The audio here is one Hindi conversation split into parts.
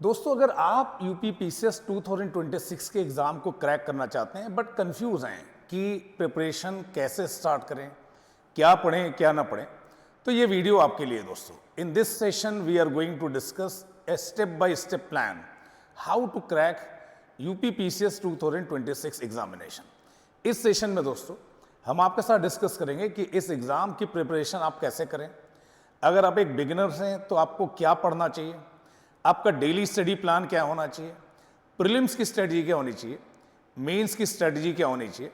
दोस्तों, अगर आप यूपी पीसीएस 2026 के एग्ज़ाम को क्रैक करना चाहते हैं बट कंफ्यूज हैं कि प्रिपरेशन कैसे स्टार्ट करें, क्या पढ़ें क्या ना पढ़ें, तो ये वीडियो आपके लिए दोस्तों। In this session we are going to discuss a step by step plan how to crack UP PCS 2026 examination. इस सेशन में दोस्तों हम आपके साथ डिस्कस करेंगे कि इस एग्ज़ाम की प्रिपरेशन आप कैसे करें। अगर आप एक बिगिनर्स हैं तो आपको क्या पढ़ना चाहिए, आपका डेली स्टडी प्लान क्या होना चाहिए, प्रीलिम्स की स्ट्रेटजी क्या होनी चाहिए, मेंस की स्ट्रेटजी क्या होनी चाहिए,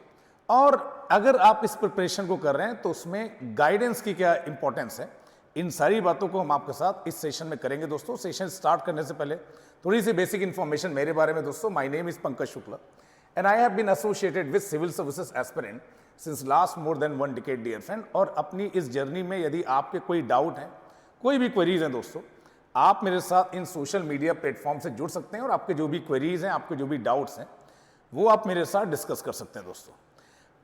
और अगर आप इस प्रिपरेशन को कर रहे हैं तो उसमें गाइडेंस की क्या इंपॉर्टेंस है। इन सारी बातों को हम आपके साथ इस सेशन में करेंगे दोस्तों। सेशन स्टार्ट करने से पहले थोड़ी सी बेसिक इन्फॉर्मेशन मेरे बारे में दोस्तों। My name is Pankaj Shukla and I have been associated with civil services aspirant since last more than 1 decade dear friend. और अपनी इस जर्नी में यदि आपके कोई डाउट है, कोई भी क्वेरीज हैं दोस्तों, आप मेरे साथ इन सोशल मीडिया प्लेटफॉर्म से जुड़ सकते हैं और आपके जो भी क्वेरीज हैं, आपके जो भी डाउट्स हैं, वो आप मेरे साथ डिस्कस कर सकते हैं दोस्तों।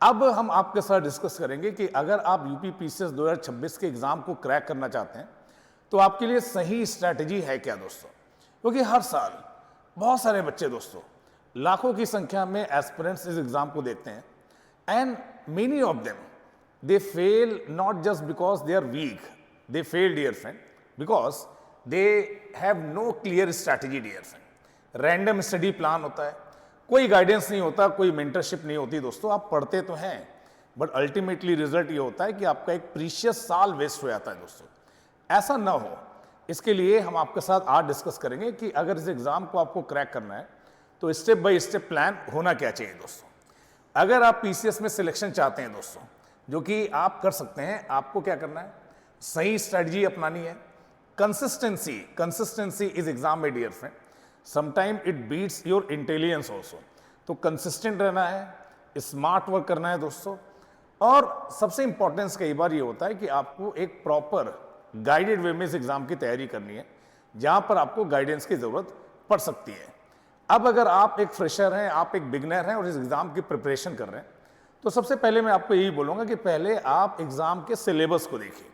अब हम आपके साथ डिस्कस करेंगे कि अगर आप यूपी पीसीएस 2026 के एग्जाम को क्रैक करना चाहते हैं तो आपके लिए सही स्ट्रैटेजी है क्या दोस्तों। क्योंकि हर साल बहुत सारे बच्चे दोस्तों, लाखों की संख्या में एस्पिरेंट्स इस एग्जाम को देखते हैं and many of them they fail not just because they are weak, they fail dear friend because they have no clear strategy dear friend. Random study plan होता है, कोई गाइडेंस नहीं होता, कोई मेंटरशिप नहीं होती दोस्तों। आप पढ़ते तो हैं बट अल्टीमेटली रिजल्ट ये होता है कि आपका एक प्रीशियस साल वेस्ट हो जाता है दोस्तों। ऐसा ना हो, इसके लिए हम आपके साथ आज डिस्कस करेंगे कि अगर इस एग्जाम को आपको क्रैक करना है तो स्टेप बाय स्टेप प्लान होना क्या चाहिए दोस्तों। अगर आप पीसीएस में सिलेक्शन चाहते हैं दोस्तों, जो कि आप कर सकते हैं, आपको क्या करना है, सही स्ट्रैटेजी अपनानी है। कंसिस्टेंसी इज एग्जाम में dear friend, sometime it beats your intelligence also. तो कंसिस्टेंट रहना है, स्मार्ट वर्क करना है दोस्तों। और सबसे इंपॉर्टेंस कई बार ये होता है कि आपको एक प्रॉपर गाइडेड वे में इस एग्जाम की तैयारी करनी है, जहां पर आपको गाइडेंस की जरूरत पड़ सकती है। अब अगर आप एक फ्रेशर हैं, आप एक बिगनर हैं और इस एग्जाम की प्रिपरेशन कर रहे हैं, तो सबसे पहले मैं आपको यही बोलूंगा कि पहले आप एग्जाम के सिलेबस को देखिए।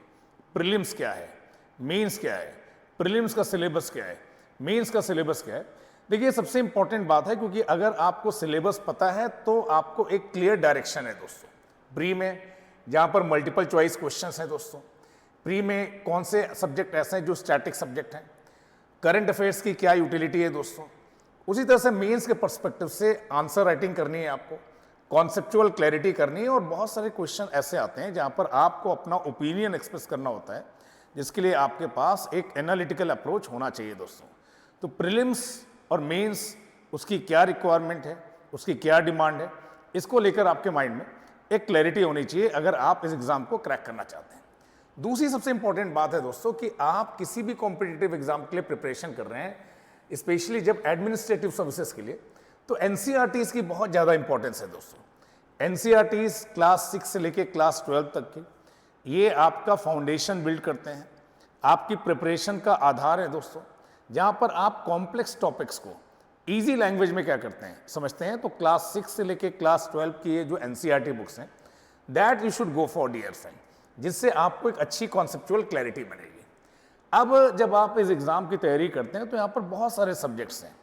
प्रीलिम्स क्या है, मेंस क्या है, प्रीलिम्स का सिलेबस क्या है, मेंस का सिलेबस क्या है। देखिए सबसे इंपॉर्टेंट बात है, क्योंकि अगर आपको सिलेबस पता है तो आपको एक क्लियर डायरेक्शन है दोस्तों। प्री में जहां पर मल्टीपल चॉइस क्वेश्चंस हैं दोस्तों, प्री में कौन से सब्जेक्ट ऐसे हैं जो स्टैटिक सब्जेक्ट हैं, करंट अफेयर्स की क्या यूटिलिटी है दोस्तों। उसी तरह से मेंस के पर्सपेक्टिव से आंसर राइटिंग करनी है आपको, कॉन्सेप्चुअल क्लैरिटी करनी है, और बहुत सारे क्वेश्चन ऐसे आते हैं जहां पर आपको अपना ओपिनियन एक्सप्रेस करना होता है, जिसके लिए आपके पास एक एनालिटिकल अप्रोच होना चाहिए दोस्तों। तो प्रीलिम्स और मेंस, उसकी क्या रिक्वायरमेंट है, उसकी क्या डिमांड है, इसको लेकर आपके माइंड में एक क्लैरिटी होनी चाहिए अगर आप इस एग्जाम को क्रैक करना चाहते हैं। दूसरी सबसे इंपॉर्टेंट बात है दोस्तों कि आप किसी भी कॉम्पिटिटिव एग्जाम के लिए प्रिपरेशन कर रहे हैं, स्पेशली जब एडमिनिस्ट्रेटिव सर्विसेज के लिए, तो एनसीईआरटीज की बहुत ज़्यादा इंपॉर्टेंस है दोस्तों। एनसीईआरटीज क्लास 6 से लेकर क्लास 12 तक की, ये आपका फाउंडेशन बिल्ड करते हैं, आपकी प्रिपरेशन का आधार है दोस्तों। जहां पर आप कॉम्प्लेक्स टॉपिक्स को इजी लैंग्वेज में क्या करते हैं, समझते हैं, तो क्लास 6 से लेकर क्लास 12 की ये जो एनसीईआरटी बुक्स हैं, that you should go for dear friend, जिससे आपको एक अच्छी कॉन्सेप्चुअल क्लैरिटी बनेगी। अब जब आप इस एग्जाम की तैयारी करते हैं तो यहाँ पर बहुत सारे सब्जेक्ट्स हैं,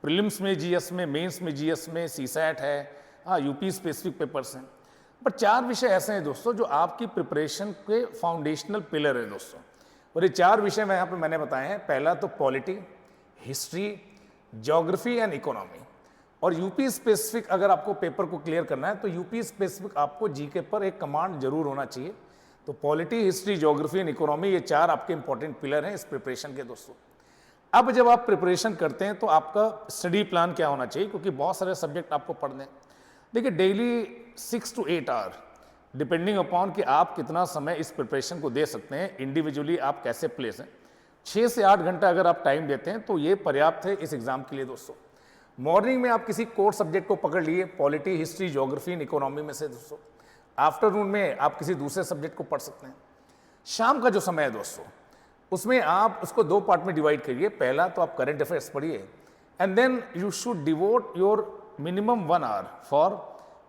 प्रीलिम्स में जीएस में, मेंस में जीएस में, सीसैट है, हाँ यूपी स्पेसिफिक पेपर्स हैं। पर 4 विषय ऐसे हैं दोस्तों जो आपकी प्रिपरेशन के फाउंडेशनल पिलर है दोस्तों। और ये 4 विषय मैं यहाँ पर मैंने बताए हैं। पहला तो polity, history, geography and economy. और यूपी स्पेसिफिक अगर आपको पेपर को क्लियर करना है तो यूपी स्पेसिफिक आपको जीके पर एक कमांड जरूर होना चाहिए। तो polity, history, geography and economy, ये 4 आपके इंपॉर्टेंट पिलर हैं इस प्रिपरेशन के दोस्तों। अब जब आप प्रिपरेशन करते हैं तो आपका स्टडी प्लान क्या होना चाहिए, क्योंकि बहुत सारे सब्जेक्ट आपको पढ़ने। देखिए daily 6 to 8 hour, depending upon कि आप कितना समय इस प्रिपरेशन को दे सकते हैं, इंडिविजुअली आप कैसे प्लेस हैं। 6 से 8 घंटा अगर आप टाइम देते हैं तो ये पर्याप्त है इस एग्जाम के लिए दोस्तों। मॉर्निंग में आप किसी कोर सब्जेक्ट को पकड़ लिए, polity, history, geography and economy में से दोस्तों। आफ्टरनून में आप किसी दूसरे सब्जेक्ट को पढ़ सकते हैं। शाम का जो समय है दोस्तों, उसमें आप उसको 2 पार्ट में डिवाइड करिए। पहला तो आप करंट अफेयर्स पढ़िए and then you should devote your minimum 1 hour for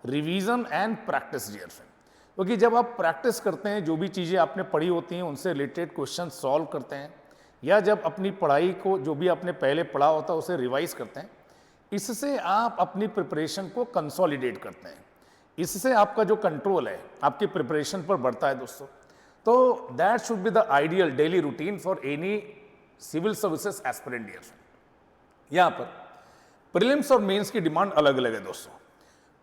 revision and practice dear friend. क्योंकि जब आप प्रैक्टिस करते हैं, जो भी चीज़ें आपने पढ़ी होती हैं उनसे रिलेटेड क्वेश्चन सॉल्व करते हैं, या जब अपनी पढ़ाई को जो भी आपने पहले पढ़ा होता है उसे रिवाइज करते हैं, इससे आप अपनी प्रिपरेशन को कंसोलिडेट करते हैं, इससे आपका जो कंट्रोल है आपकी प्रिपरेशन पर बढ़ता है दोस्तों। तो that should be the ideal daily routine for any civil services aspirant year. यहाँ पर प्रीलिम्स और मेंस की डिमांड अलग अलग है दोस्तों।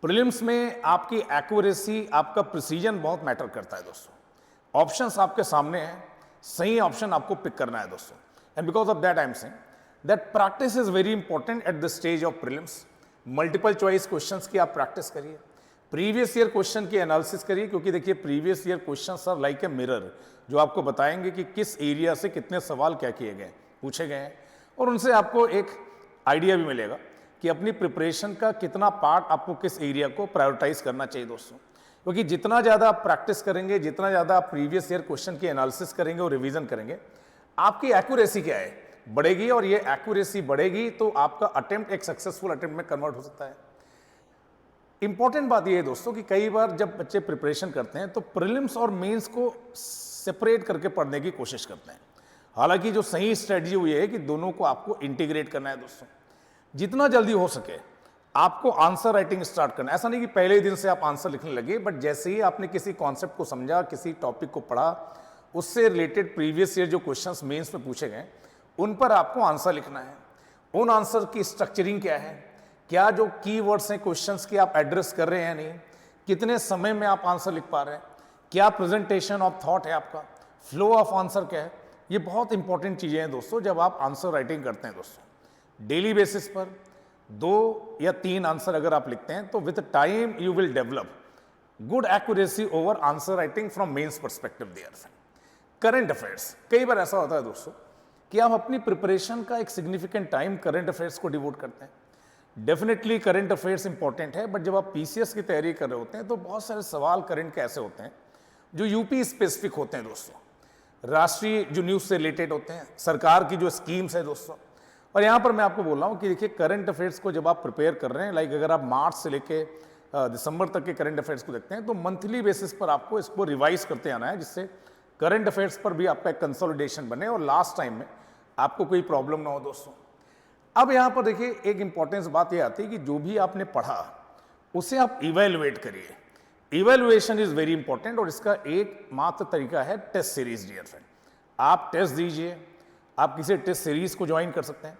प्रीलिम्स में आपकी एक्यूरेसी, आपका प्रिसीजन बहुत मैटर करता है दोस्तों। ऑप्शंस आपके सामने हैं, सही ऑप्शन आपको पिक करना है दोस्तों। And because of that I am saying that practice is very important at the stage of prelims. Multiple choice questions की आप प्रैक्टिस करिए, प्रीवियस ईयर क्वेश्चन की एनालिसिस करिए, क्योंकि देखिए previous year questions are like a mirror, जो आपको बताएंगे कि किस एरिया से कितने सवाल क्या किए गए, पूछे गए हैं, और उनसे आपको एक आइडिया भी मिलेगा कि अपनी प्रिपरेशन का कितना पार्ट आपको किस एरिया को प्रायोरिटाइज करना चाहिए दोस्तों। क्योंकि जितना ज़्यादा आप प्रैक्टिस करेंगे, जितना ज़्यादा आप प्रीवियस ईयर क्वेश्चन की एनालिसिस करेंगे और रिवीजन करेंगे, आपकी एक्यूरेसी क्या है बढ़ेगी, और ये एक्यूरेसी बढ़ेगी तो आपका अटेम्प्ट एक सक्सेसफुल अटेम्प्ट में कन्वर्ट हो सकता है। इंपॉर्टेंट बात यह है दोस्तों कि कई बार जब बच्चे प्रिपरेशन करते हैं तो प्रीलिम्स और मेंस को सेपरेट करके पढ़ने की कोशिश करते हैं। हालांकि जो सही स्ट्रेटजी वो ये है कि दोनों को आपको इंटीग्रेट करना है दोस्तों। जितना जल्दी हो सके आपको आंसर राइटिंग स्टार्ट करना है। ऐसा नहीं कि पहले दिन से आप आंसर लिखने लगे, बट जैसे ही आपने किसी कॉन्सेप्ट को समझा, किसी टॉपिक को पढ़ा, उससे रिलेटेड प्रीवियस ईयर जो क्वेश्चंस मेंस में पूछे गए उन पर आपको आंसर लिखना है। उन आंसर की स्ट्रक्चरिंग क्या है, क्या जो कीवर्ड्स हैं क्वेश्चंस की आप एड्रेस कर रहे हैं, नहीं, कितने समय में आप आंसर लिख पा रहे हैं, क्या प्रेजेंटेशन ऑफ थॉट है आपका, फ्लो ऑफ आंसर क्या है, ये बहुत इंपॉर्टेंट चीजें हैं दोस्तों जब आप आंसर राइटिंग करते हैं दोस्तों। डेली बेसिस पर 2 या 3 आंसर अगर आप लिखते हैं तो with time you will develop good accuracy over answer writing from mains perspective there. Current affairs, कई बार ऐसा होता है दोस्तों कि आप अपनी प्रिपरेशन का एक सिग्निफिकेंट टाइम करंट अफेयर्स को डिवोट करते हैं। डेफिनेटली करंट अफेयर्स इंपॉर्टेंट है, बट जब आप पीसीएस की तैयारी कर रहे होते हैं तो बहुत सारे सवाल करंट के ऐसे होते हैं जो यूपी स्पेसिफिक होते हैं दोस्तों, राष्ट्रीय जो न्यूज़ से रिलेटेड होते हैं, सरकार की जो स्कीम्स है दोस्तों। और यहाँ पर मैं आपको बोल रहा हूँ कि देखिए करंट अफेयर्स को जब आप प्रिपेयर कर रहे हैं, लाइक अगर आप मार्च से लेके दिसंबर तक के करंट अफेयर्स को देखते हैं तो मंथली बेसिस पर आपको इसको रिवाइज करते आना है, जिससे करंट अफेयर्स पर भी आपका एक कंसोलिडेशन बने और लास्ट टाइम में आपको कोई प्रॉब्लम ना हो दोस्तों। अब यहाँ पर देखिए एक इंपॉर्टेंस बात ये आती है कि जो भी आपने पढ़ा उसे आप इवेलुएट करिए। इवेलुएशन इज वेरी इंपॉर्टेंट, और इसका एक मात्र तरीका है टेस्ट सीरीज डियर फ्रेंड। आप टेस्ट दीजिए, आप किसी टेस्ट सीरीज को ज्वाइन कर सकते हैं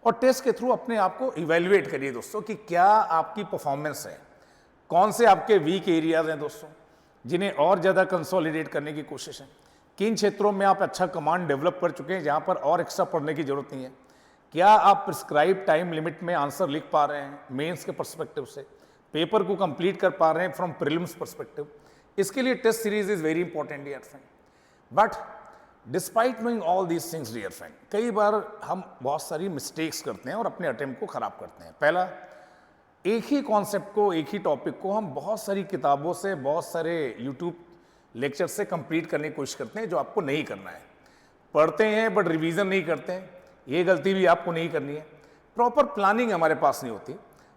और टेस्ट के थ्रू अपने आप को इवेलुएट करिए दोस्तों कि क्या आपकी परफॉर्मेंस है, कौन से आपके वीक एरियाज हैं दोस्तों जिन्हें और ज़्यादा कंसोलिडेट करने की कोशिश है, किन क्षेत्रों में आप अच्छा कमांड डेवलप कर चुके हैं जहाँ पर और एक्स्ट्रा पढ़ने की जरूरत नहीं है, क्या आप प्रिस्क्राइब टाइम लिमिट में आंसर लिख पा रहे हैं मेंस के पर्सपेक्टिव से, पेपर को कंप्लीट कर पा रहे हैं फ्रॉम प्रीलिम्स पर्सपेक्टिव। इसके लिए test series is very important dear friend. But despite knowing all these things dear friend, कई बार हम बहुत सारी मिस्टेक्स करते हैं और अपने अटेम्प्ट को खराब करते हैं। पहला, एक ही कॉन्सेप्ट को, एक ही टॉपिक को हम बहुत सारी किताबों से, बहुत सारे यूट्यूब लेक्चर से कंप्लीट करने की कोशिश करते हैं, जो आपको नहीं करना है। पढ़ते हैं बट रिवीजन नहीं करते हैं, ये गलती भी आपको नहीं करनी है। प्रॉपर प्लानिंग हमारे पास नहीं होती,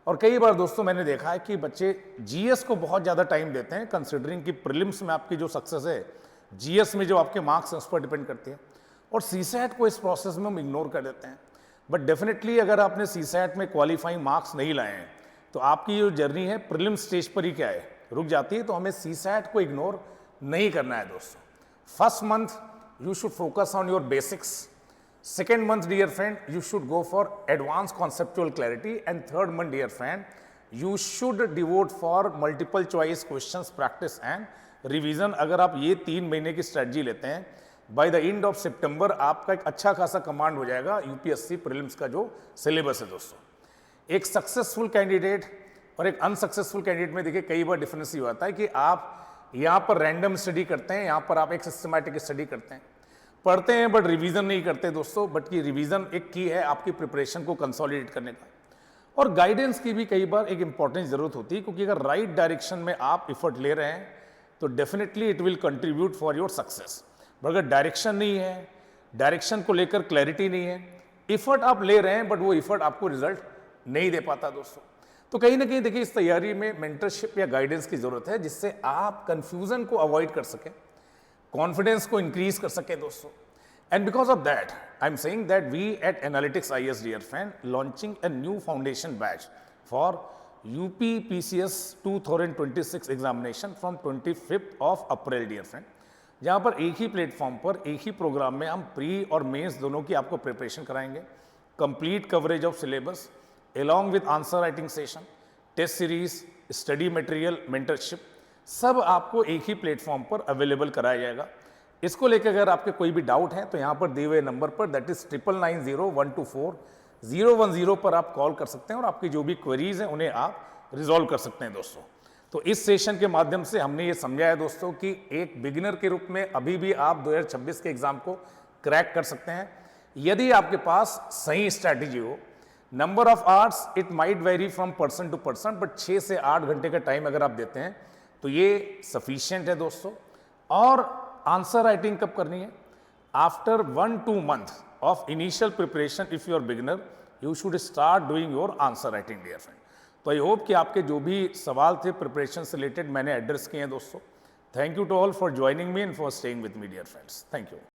और कई बार दोस्तों मैंने देखा है कि बच्चे जीएस को बहुत ज़्यादा टाइम देते हैं, कंसिडरिंग कि प्रीलिम्स में आपकी जो सक्सेस है, जीएस में जो आपके मार्क्स हैं उस पर डिपेंड करती है, और सीसैट को इस प्रोसेस में हम इग्नोर कर देते हैं। बट डेफिनेटली अगर आपने सीसैट में क्वालिफाइंग मार्क्स नहीं लाए हैं तो आपकी जो जर्नी है प्रीलिम स्टेज पर ही क्या है, रुक जाती है। तो हमें सीसैट को इग्नोर नहीं करना है दोस्तों। First month you should focus on your basics, second month dear friend you should go for advanced conceptual clarity, and third month dear friend you should devote for multiple choice questions practice and revision। अगर आप ये 3 महीने की स्ट्रेटजी लेते हैं, बाय द एंड ऑफ सितंबर आपका एक अच्छा खासा कमांड हो जाएगा यूपीएससी प्रीलिम्स का जो सिलेबस है दोस्तों। एक सक्सेसफुल कैंडिडेट और एक अनसक्सेसफुल कैंडिडेट में देखिए कई बार डिफरेंस ये होता है कि आप यहाँ पर रैंडम स्टडी करते हैं, यहाँ पर आप एक सिस्टमैटिक स्टडी करते हैं, पढ़ते हैं बट रिवीजन नहीं करते दोस्तों। बट की रिवीजन एक की है आपकी प्रिपरेशन को कंसोलिडेट करने का, और गाइडेंस की भी कई बार एक इंपॉर्टेंट जरूरत होती है, क्योंकि अगर राइट डायरेक्शन में आप इफर्ट ले रहे हैं तो definitely it will contribute for your success. But अगर डायरेक्शन नहीं है, डायरेक्शन को लेकर क्लैरिटी नहीं है, इफर्ट आप ले रहे हैं बट वो इफर्ट आपको रिजल्ट नहीं दे पाता दोस्तों। तो कहीं ना कहीं देखिए इस तैयारी में मेंटरशिप या गाइडेंस की जरूरत है, जिससे आप कंफ्यूजन को अवॉइड कर सकें, कॉन्फिडेंस को इंक्रीज कर सके दोस्तों, And because of that, I'm saying that we at Analytics IS, dear friend, launching a new foundation batch for UP PCS 2026 examination from 25th of April, dear friend. जहाँ पर एक ही प्लेटफॉर्म पर एक ही प्रोग्राम में हम प्री और मेंस दोनों की आपको प्रिपरेशन कराएंगे, complete coverage of syllabus along with answer writing session, test series, study material, mentorship, सब आपको एक ही प्लेटफॉर्म पर अवेलेबल कराया जाएगा। इसको लेकर अगर आपके कोई भी डाउट है तो यहाँ पर दिए हुए नंबर पर, दैट इज 9990124010 पर आप कॉल कर सकते हैं और आपकी जो भी क्वेरीज हैं उन्हें आप रिजॉल्व कर सकते हैं दोस्तों। तो इस सेशन के माध्यम से हमने ये समझाया दोस्तों कि एक बिगिनर के रूप में अभी भी आप 2026 के एग्जाम को क्रैक कर सकते हैं यदि आपके पास सही स्ट्रैटेजी हो। Number of hours it might vary from person to person, but 6 से 8 घंटे का टाइम अगर आप देते हैं तो ये सफिशिएंट है दोस्तों। और आंसर राइटिंग कब करनी है? After 1-2 month of initial preparation, if you are beginner, you should start doing your answer writing, dear friend. तो आई होप कि आपके जो भी सवाल थे प्रिपरेशन से रिलेटेड मैंने एड्रेस किए हैं दोस्तों। Thank you to all for joining me and for staying with me, dear friends. Thank you.